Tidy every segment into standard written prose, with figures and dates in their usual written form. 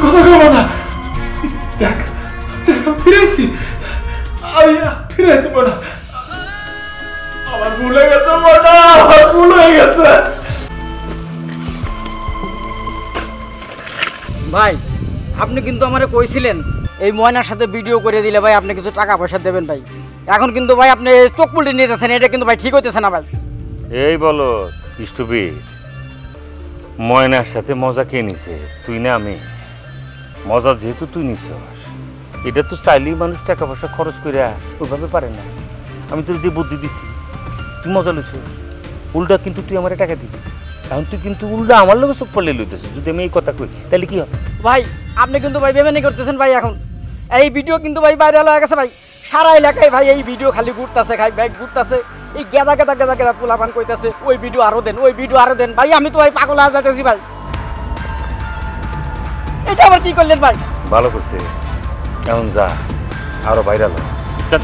কথা বলো না। দেখ দেখ ফিরেছি, আমি ফিরেছি বোনা। আমার ভুল হয়ে গেছে বোনা, আমার ভুল হয়ে গেছে। ভাই আপনি কিন্তু আমারে কইছিলেন এই ময়নার সাথে ভিডিও করে দিলে ভাই আপনি কিছু টাকা পয়সা দেবেন ভাই। এখন কিন্তু ভাই আপনি চোখ পুলটে নিয়ে যাচ্ছেন, এটা কিন্তু ভাই ঠিক হইতেছে না ভাই। এই বলো স্টুপিড, ময়নার সাথে মজা কে নিছে? তুই না আমি? মজা যেহেতু তুই নিছস, এটা তো চাইলেই মানুষ টাকা পয়সা খরচ করে ওইভাবে পারে না। আমি তোর যে বুদ্ধি দিছি তুই মজা লইছ, উল্টা কিন্তু তুই আমার টাকা দিবি। এখন তুই কিন্তু উল্টা আমার লোক চোখ পড়লে লইতেছিস। যদি আমি এই কথা কই তাহলে কি হবে? ভাই আপনি কিন্তু ভাই বেমানি করতেছেন ভাই। এখন এই ভিডিও কিন্তু ভাই ভাইরাল হয়ে গেছে ভাই, সারা এলাকায় ভাই এই ভিডিও খালি ঘুরতেছে, খাই ভাই ঘুরতেছে। এই গেদা গেদা গেদা গেদা পোলাপান কইতাছে ওই ভিডিও আরো দেন, ওই ভিডিও আরো দেন। ভাই আমি তো ভাই পাগল হয়ে যাইতেছি ভাই। এটা আবার কি করলেন ভাই? ভালো করছে, এখন যা আরো ভাইরাল হয়। যা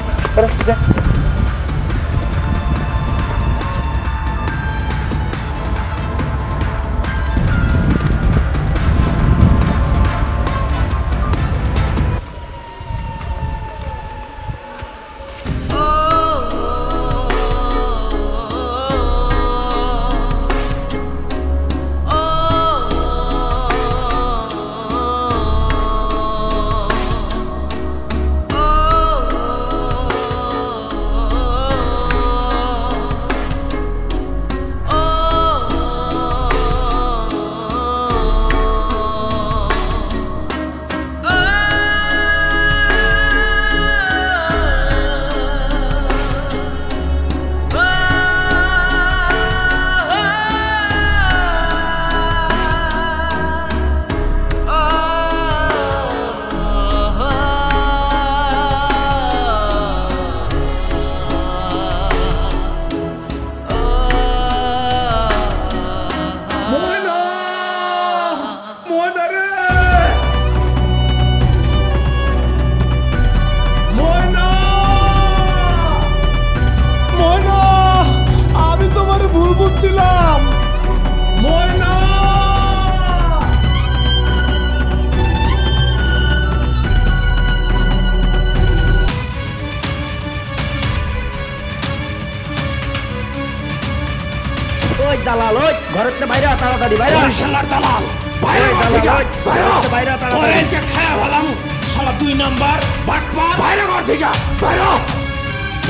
দালাল ওই ঘরেতে বাইরে তাড়াতাড়ি বাইরে। ওই শালার দালাল বাইরে, দালাল বাইরে বাইরে তাড়াতাড়ি। ওরে এসে খায়া ভালাম শালা 2 নাম্বার বাটপার। বাইরে ঘর থেকে বাইরে,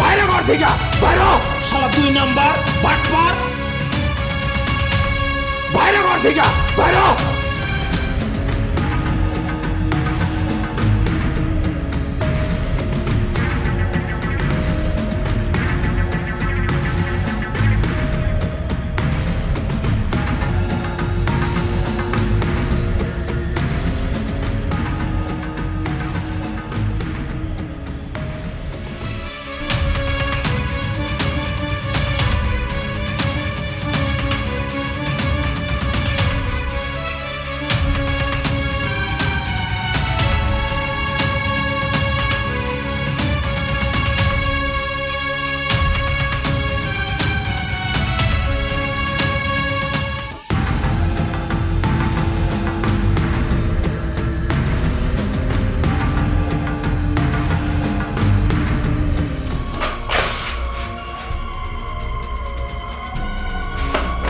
বাইরে ঘর থেকে বাইরে শালা 2 নাম্বার বাটপার। বাইরে ঘর থেকে বাইরে।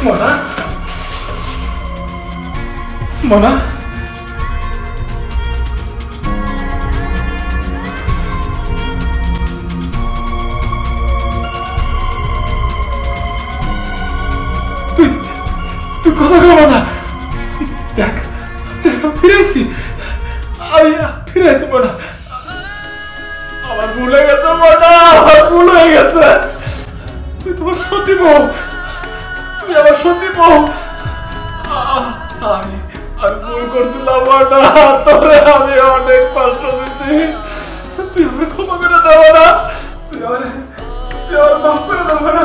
মোনা, মোনা, তুই কথা বলো না। দেখ দেখ ফিরেছি, আমি ফিরেছি মোনা। আমার ভুল হয়ে গেছে মোনা, আমার ভুল হয়ে গেছে। তুই তোমার সত্যি বউ, তুই আমার সত্যি বউ। আমি ভুল করছিলাম মোনা, তোরে আমি অনেক কষ্ট দিচ্ছি। তুই আমাকে ক্ষমা করে দেবো না, তুই আমার মাফ করে দেবো না।